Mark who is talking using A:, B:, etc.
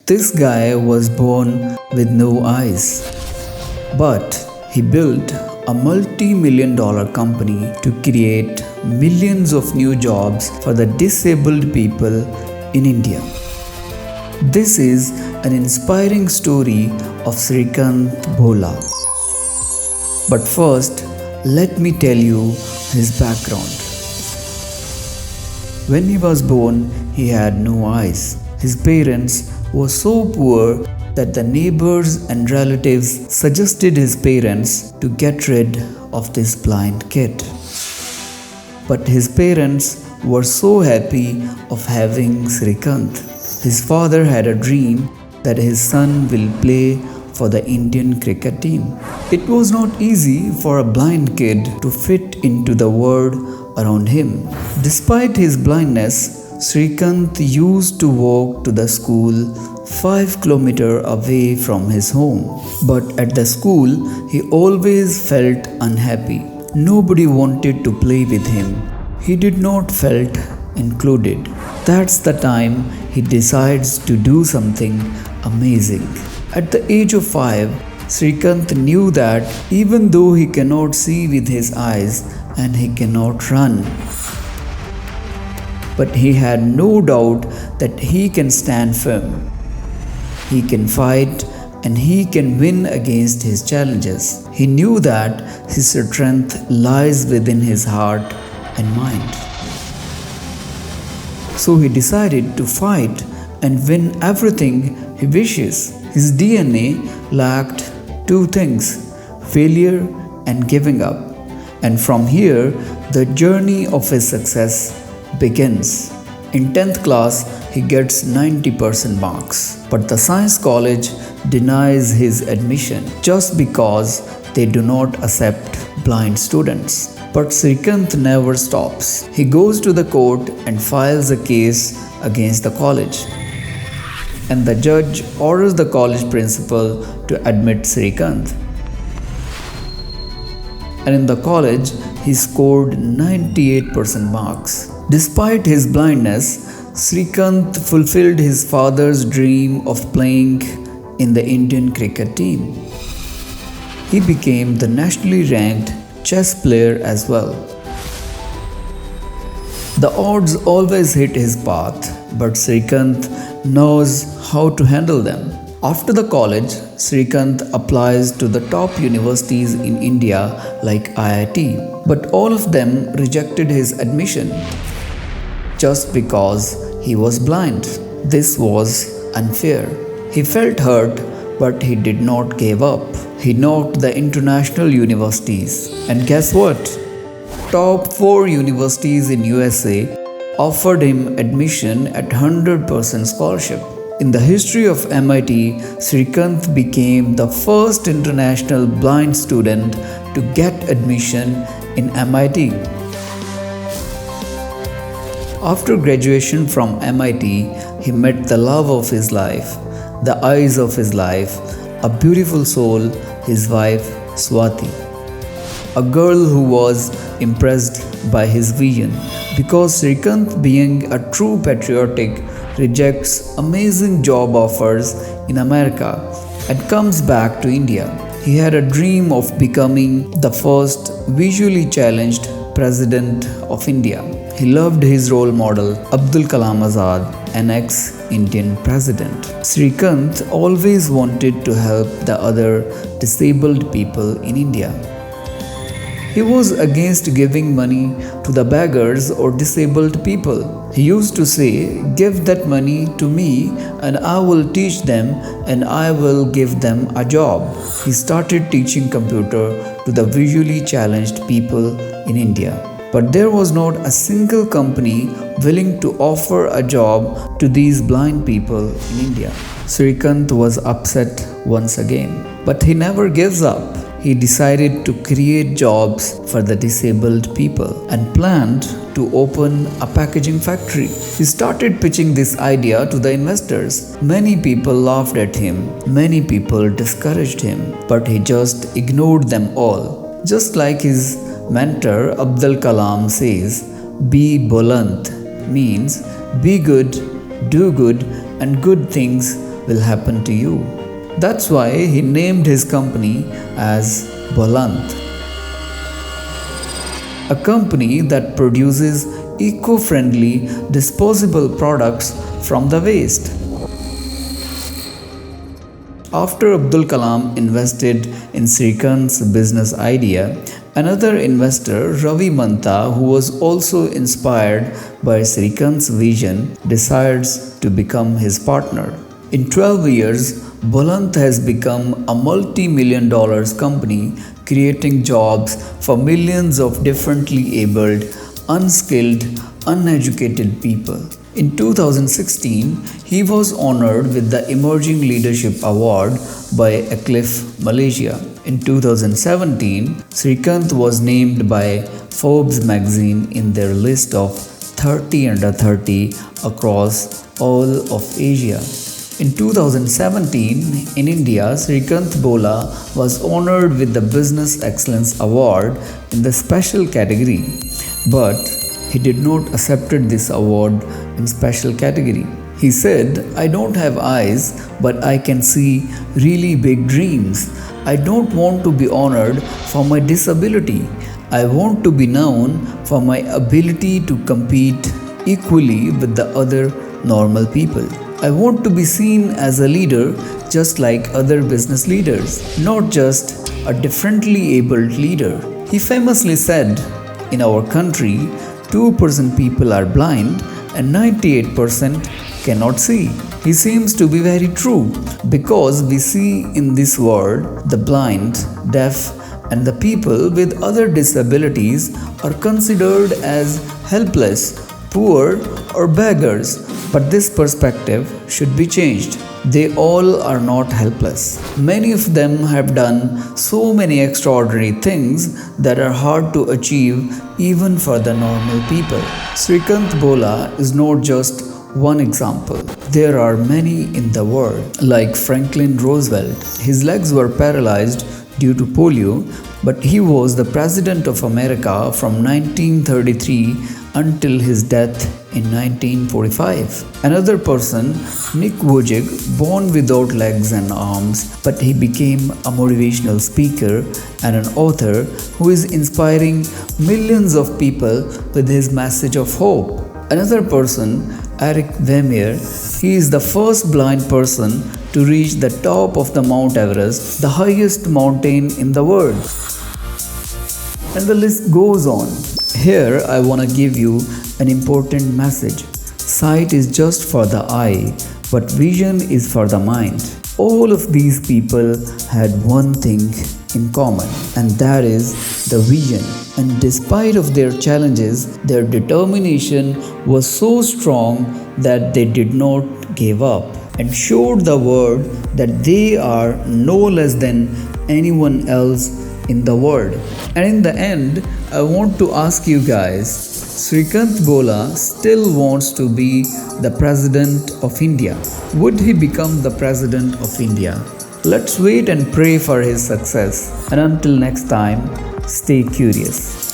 A: This guy was born with no eyes, but he built a multi-million dollar company to create millions of new jobs for the disabled people in India. This is an inspiring story of Srikanth Bolla. But first, let me tell you his background. When he was born, he had no eyes. His parents were so poor that the neighbors and relatives suggested his parents to get rid of this blind kid. But his parents were so happy of having Srikanth. His father had a dream that his son will play for the Indian cricket team. It was not easy for a blind kid to fit into the world around him. Despite his blindness, Srikanth used to walk to the school 5 kilometers away from his home. But at the school, he always felt unhappy. Nobody wanted to play with him. He did not felt included. That's the time he decides to do something amazing. At the age of 5, Srikanth knew that even though he cannot see with his eyes and he cannot run, but he had no doubt that he can stand firm. He can fight and he can win against his challenges. He knew that his strength lies within his heart and mind. So he decided to fight and win everything he wishes. His DNA lacked two things: failure and giving up. And from here, the journey of his success begins. In 10th class, he gets 90% marks, but the science college denies his admission just because they do not accept blind students. But Srikanth never stops. He goes to the court and files a case against the college. And the judge orders the college principal to admit Srikanth. And in the college, he scored 98% marks. Despite his blindness, Srikanth fulfilled his father's dream of playing in the Indian cricket team. He became the nationally ranked chess player as well. The odds always hit his path, but Srikanth knows how to handle them. After the college, Srikanth applies to the top universities in India like IIT, but all of them rejected his admission just because he was blind. This was unfair. He felt hurt, but he did not give up. He knocked the international universities. And guess what? Top 4 universities in USA offered him admission at 100% scholarship. In the history of MIT, Srikanth became the first international blind student to get admission in MIT. After graduation from MIT, he met the love of his life, the eyes of his life, a beautiful soul, his wife Swati, a girl who was impressed by his vision. Because Srikanth, being a true patriotic, rejects amazing job offers in America and comes back to India. He had a dream of becoming the first visually challenged president of India. He loved his role model Abdul Kalam, an ex-Indian president. Srikanth always wanted to help the other disabled people in India. He was against giving money to the beggars or disabled people. He used to say, "Give that money to me and I will teach them and I will give them a job." He started teaching computer to the visually challenged people in India. But there was not a single company willing to offer a job to these blind people in India. Srikanth was upset once again, but he never gives up. He decided to create jobs for the disabled people and planned to open a packaging factory. He started pitching this idea to the investors. Many people laughed at him. Many people discouraged him, but he just ignored them all. Just like his mentor Abdul Kalam says, "Be Buland" means be good, do good, and good things will happen to you. That's why he named his company as Bolant, a company that produces eco-friendly disposable products from the waste. After Abdul Kalam invested in Srikanth's business idea, another investor, Ravi Mantha, who was also inspired by Srikanth's vision, decides to become his partner. In 12 years, Bolant has become a multi-million dollars company, creating jobs for millions of differently abled, unskilled, uneducated people. In 2016, he was honored with the Emerging Leadership Award by Eclipse Malaysia. In 2017, Srikanth was named by Forbes magazine in their list of 30 under 30 across all of Asia. In 2017, in India, Srikanth Bolla was honored with the Business Excellence Award in the special category, but he did not accept this award in special category. He said, "I don't have eyes, but I can see really big dreams. I don't want to be honored for my disability. I want to be known for my ability to compete equally with the other normal people. I want to be seen as a leader just like other business leaders, not just a differently abled leader." He famously said, "In our country, 2% people are blind and 98% cannot see." He seems to be very true, because we see in this world the blind, deaf, and the people with other disabilities are considered as helpless, poor, or beggars. But this perspective should be changed. They all are not helpless. Many of them have done so many extraordinary things that are hard to achieve even for the normal people. Srikanth Bolla is not just one example. There are many in the world, like Franklin Roosevelt. His legs were paralyzed due to polio, but he was the President of America from 1933 until his death in 1945. Another person, Nick Vujicic, born without legs and arms, but he became a motivational speaker and an author who is inspiring millions of people with his message of hope. Another person, Eric Vermeer, he is the first blind person to reach the top of the Mount Everest, the highest mountain in the world. And the list goes on. Here I want to give you an important message. Sight is just for the eye, but vision is for the mind. All of these people had one thing in common, and that is the vision. And despite of their challenges, their determination was so strong that they did not give up and showed the world that they are no less than anyone else in the world. And in the end, I want to ask you guys, Srikanth Bolla still wants to be the President of India. Would he become the President of India? Let's wait and pray for his success. And until next time, stay curious.